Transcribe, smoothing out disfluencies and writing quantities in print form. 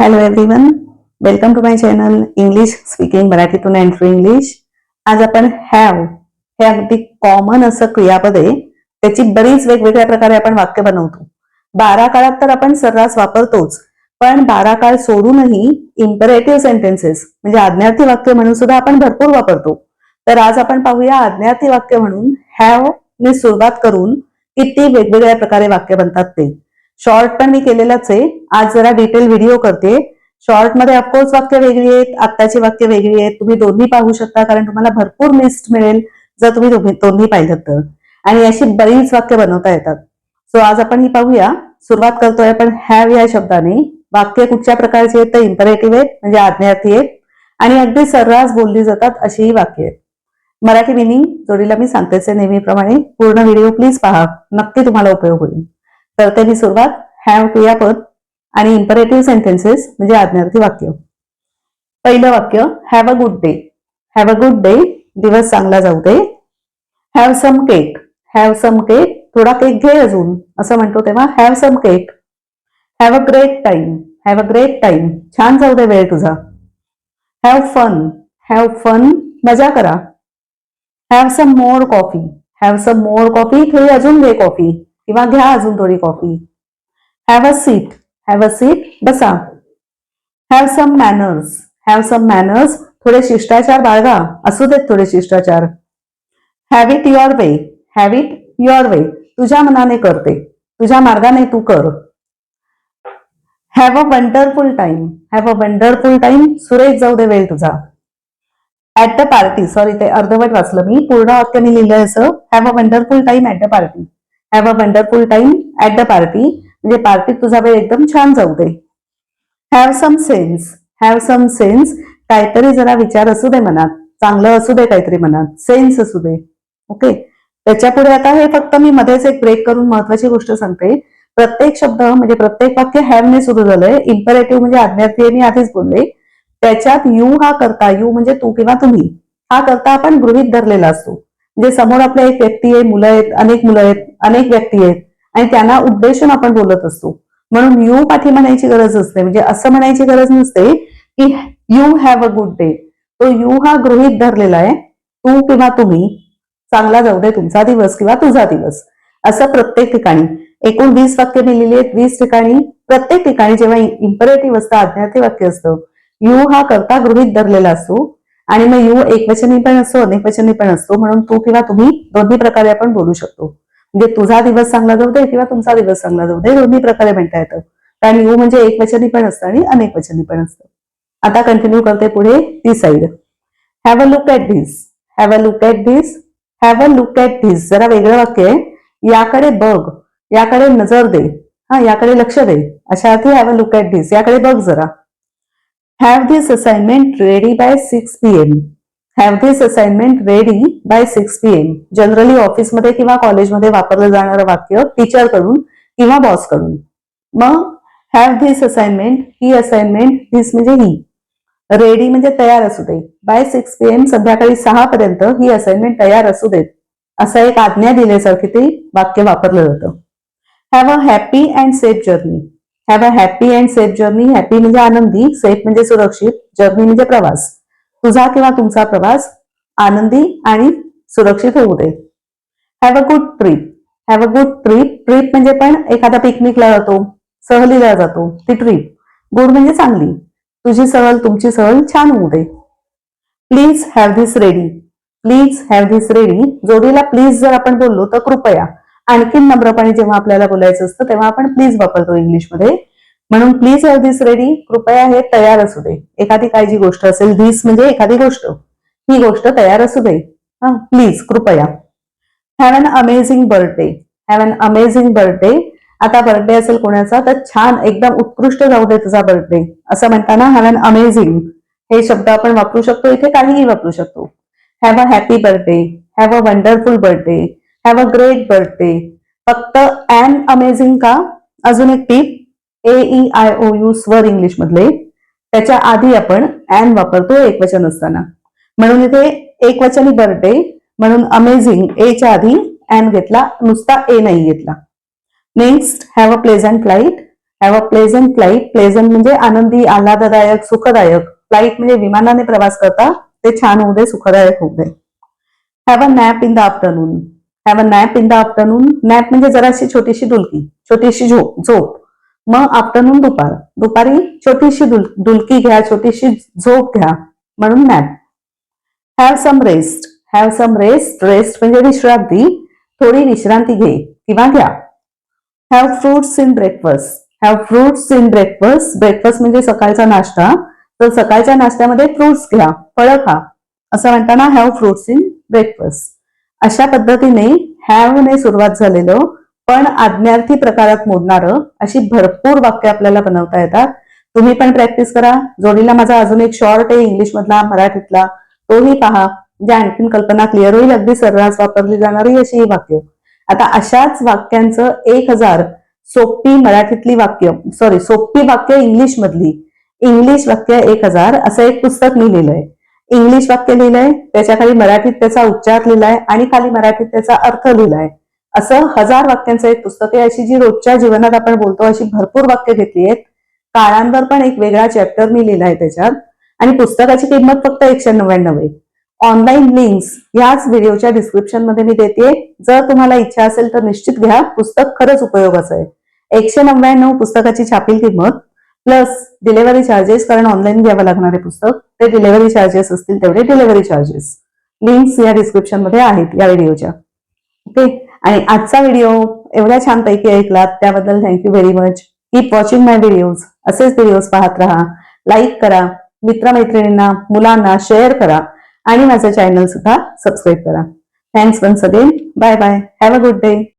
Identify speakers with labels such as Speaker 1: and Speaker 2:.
Speaker 1: Hello everyone, welcome to my channel English speaking मराठीतून entry English. आज आपण have हे अगदी कॉमन असं क्रियापद आहे. त्याची बरीच वेगवेगळ्या प्रकारे आपण वाक्य बनवतो. 12 काळात तर आपण सर्रास वापरतोच, पण 12 काळ सोडूनही इम्परेटिव्ह सेंटेन्सेस म्हणजे आज्ञार्थी वाक्य म्हणून सुद्धा आपण भरपूर वापरतो. तर आज आपण पाहूया आज्ञार्थी वाक्य म्हणून हॅव ने सुरुवात करून किती वेगवेगळ्या प्रकारे वाक्य बनतात ते. शॉर्ट पण मी केलेलाच आहे. आज जरा डिटेल व्हिडिओ करते. शॉर्ट मध्ये ऑफकोर्स वाक्य वेगळी आहेत, आत्ताची वाक्य वेगळी आहेत. तुम्ही दोन्ही पाहू शकता, कारण तुम्हाला भरपूर लिस्ट मिळेल जर तुम्ही दोन्ही पाहिलं तर. आणि अशी बरीच वाक्य बनवता येतात. सो आज आपण ही पाहूया. सुरुवात करतोय आपण हॅव या शब्दाने. वाक्य कुठच्या प्रकारचे आहेत तर इम्परेटिव्ह आहेत म्हणजे आज्ञार्थी आहेत आणि अगदी सर्रास बोलली जातात अशी ही वाक्य आहेत. मराठी मिनिंग जोडीला मी सांगतेच आहे नेहमीप्रमाणे. पूर्ण व्हिडिओ प्लीज पहा, नक्की तुम्हाला उपयोग होईल. करते मी सुरुवात. हॅव क्रियापद आणि इम्परेटिव्ह सेंटेन्सेस म्हणजे आज्ञार्थी वाक्य. पहिलं वाक्य have a good day. Have a good day, दिवस चांगला जाऊ दे. Have some cake. Have some cake, थोडा केक घे अजून असं म्हणतो तेव्हा have some cake. Have a great time. Have a great time, छान जाऊ दे वेळ तुझा. Have fun. हॅव फन, मजा करा. Have some more coffee. Have some more coffee, थोडी अजून घे कॉफी किंवा घ्या अजून थोडी coffee. Have a seat. Have a seat, बसा. Have some manners. Have some manners, थोडे शिष्टाचार बाळगा, असू देत थोडे शिष्टाचार. Have it your way. Have it your way, तुझ्या मनाने करते, तुझ्या मार्गाने तू कर. Have a wonderful time. Have a wonderful time, सुरेख जाऊ दे वेळ तुझा. ऍट द पार्टी, सॉरी ते अर्धवट वाचलं मी, पूर्ण वाक्य मी लिहिलंय असं. Have a wonderful time at the party. Have a wonderful time at the party, म्हणजे पार्टीत तुझा वेळ एकदम छान जाऊ दे. Have some sense. Have some sense, काहीतरी जरा विचार असू दे मनात, चांगलं असू दे काहीतरी मनात, सेन्स असू दे. ओके, त्याच्या पुढे आता हे फक्त मी मध्येच एक ब्रेक करून महत्वाची गोष्ट सांगते. प्रत्येक शब्द म्हणजे प्रत्येक वाक्य हॅव ने सुरू झालंय. इम्परेटिव्ह म्हणजे आज्ञार्थी मी आधीच बोलले. त्याच्यात यू हा करता, यू म्हणजे तू किंवा तुम्ही, हा करता आपण गृहीत धरलेला असतो. म्हणजे समोर आपल्या एक व्यक्ती आहे, मुलं आहेत, अनेक मुलं आहेत, अनेक व्यक्ती आहेत आणि त्यांना उद्देशून आपण बोलत असतो. म्हणून यू पाठी म्हणायची गरज असते. म्हणजे असं म्हणायची गरज नसते की you have a good day. तो यू हा गृहीत धरलेला आहे. तू किंवा तुम्ही, चांगला जाऊ दे तुमचा दिवस किंवा तुझा दिवस. असं प्रत्येक ठिकाणी एकूण 20 वाक्य लिहिलेली आहेत. 20 ठिकाणी प्रत्येक ठिकाणी जेव्हा इम्परेटिव्ह असतं, आज्ञार्थी वाक्य असतं, यू हा करता गृहीत धरलेला असतो. आणि मग यू एकवचनी पण असतो, अनेकवचनी पण असतो. म्हणून तू किंवा तुम्ही दोन्ही प्रकारे आपण बोलू शकतो. म्हणजे तुझा दिवस चांगला जाऊ दे किंवा तुमचा दिवस चांगला जाऊ दे, दोन्ही प्रकारे म्हणता येतं. कारण यू म्हणजे एकवचनी पण असतं आणि अनेकवचनी पण असतं. आता कंटिन्यू करते पुढे ती side. Have a look at this. Have a look at this. Have a look at this, जरा वेगळं वाक्य आहे. याकडे बघ, याकडे नजर दे, हा याकडे लक्ष दे, अशा अर्थी have a look at this, याकडे बघ जरा. Have this assignment ready bye 6 PM. Have this assignment ready bye 6 PM. Generally ऑफिसमध्ये किंवा कॉलेजमध्ये वापरलं जाणारं वाक्य टीचरकडून किंवा बॉसकडून. मग have this assignment, he assignment, this म्हणजे ही. रेडी म्हणजे तयार असू दे. बाय 6 PM, संध्याकाळी 6 पर्यंत ही असाइनमेंट तयार असू देत, असं एक आज्ञा दिल्यासारखी ते वाक्य वापरलं जातं. Have a happy and safe journey. Have a happy and safe journey. Happy म्हणजे आनंदी, सेफ म्हणजे सुरक्षित, जर्नी म्हणजे प्रवास. तुझा किंवा तुमचा प्रवास आनंदी आणि सुरक्षित होऊ दे. Have a good trip. Have a good trip. Trip म्हणजे पण एखादा पिकनिकला जातो, सहलीला जातो, ती ट्रिप. गुड म्हणजे चांगली. तुझी सहल, तुमची सहल छान होऊ दे. Please have this ready. Please have this ready, जोडीला प्लीज जर आपण बोललो तर कृपया. आणखीन नम्रपणे जेव्हा आपल्याला बोलायचं असतं तेव्हा आपण प्लीज वापरतो इंग्लिशमध्ये. म्हणून प्लीज हॅव धिस रेडी, कृपया हे तयार असू दे. एखादी काळजी गोष्ट असेल, धिस म्हणजे एखादी गोष्ट, ही गोष्ट तयार असू दे, हा प्लीज कृपया. Have an amazing birthday. Have an amazing birthday. आता बर्थडे असेल कोणाचा तर छान एकदम उत्कृष्ट जाऊ दे तुझा बर्थडे, असं म्हणताना हॅव अन अमेझिंग हे शब्द आपण वापरू शकतो. इथे काहीही वापरू शकतो. Have a happy birthday, have a wonderful birthday, have a great birthday. फक्त अन अमेझिंग का? अजून एक टीप, AEIOU स्वर इंग्लिश मधले, त्याच्या आधी आपण अन वापरतो एकवचन असताना. म्हणून इथे एकवचनी बर्थडे म्हणून अमेझिंग एच्या आधी अन घेतला, नुसता ए नाही घेतला. Next have a pleasant flight. Have a pleasant flight. Pleasant म्हणजे आनंदी, आल्हाददायक, सुखदायक. फ्लाईट म्हणजे विमानाने प्रवास करता, ते छान होऊ दे, सुखदायक होऊ दे. Have a nap in the afternoon. Have a nap in the afternoon. Nap म्हणजे जराशी छोटीशी डुलकी, छोटीशी झोप. मग आफ्टरनून दुपार, दुपारी छोटीशी डुलकी घ्या, छोटीशी झोप घ्या, म्हणून nap. Have some rest. Have some rest. Rest म्हणजे विश्रांती, थोडी विश्रांती घे किंवा घ्या. Have fruits in breakfast. Have fruits in breakfast. Breakfast म्हणजे सकाळचा नाश्ता, तर सकाळच्या नाश्त्यामध्ये फ्रुट्स घ्या, फळं खा, असं म्हणताना हॅव फ्रुट्स इन ब्रेकफास्ट. अशा पद्धतीने हॅव ने सुरुवात झालेलं पण आज्ञार्थी प्रकारात मोडणारं अशी भरपूर वाक्य आपल्याला बनवता येतात. तुम्ही पण प्रॅक्टिस करा. जोडीला माझा अजून एक शॉर्ट आहे इंग्लिश मधला, मराठीतला, तोही पहा, म्हणजे आणखीन कल्पना क्लिअर होईल. अगदी सर्रास वापरली जाणारी अशी ही वाक्य. आता अशाच वाक्यांचं 1000 सोपी मराठीतली वाक्य, सोपी वाक्य इंग्लिश मधली, इंग्लिश वाक्य 1000 असं एक पुस्तक मी लिहिलंय. इंग्लिश वाक्य लिहिलंय, त्याच्या खाली मराठीत त्याचा उच्चार लिहिलाय आणि खाली मराठीत त्याचा अर्थ लिहिलाय. असं 1000 वाक्यांचं एक पुस्तक आहे. अशी जी रोजच्या जीवनात आपण बोलतो अशी भरपूर वाक्य घेतली आहेत. काळांवर पण एक वेगळा चॅप्टर मी लिहिलाय त्याच्यात, आणि पुस्तकाची किंमत फक्त 199 आहे. ऑनलाईन लिंक्स याच व्हिडिओच्या डिस्क्रिप्शन मध्ये मी देते. जर तुम्हाला इच्छा असेल तर निश्चित घ्या. पुस्तक खरंच उपयोगाचं आहे. 199 पुस्तकाची छापील किंमत प्लस डिलिव्हरी चार्जेस, कारण ऑनलाईन घ्यावं लागणारे पुस्तक, ते डिलिव्हरी चार्जेस असतील तेवढे डिलिव्हरी चार्जेस. लिंक्स या डिस्क्रिप्शन मध्ये आहेत या व्हिडिओच्या. ओके. आणि आजचा व्हिडिओ एवढ्या छानपैकी ऐकलात त्याबद्दल thank you very much. Keep watching my videos. असेच व्हिडिओज पाहत राहा. लाईक करा, मित्रमैत्रिणींना, मुलांना शेअर करा आणि माझं चॅनल सुद्धा सबस्क्राईब करा. Thanks once again. Bye bye. Have a good day.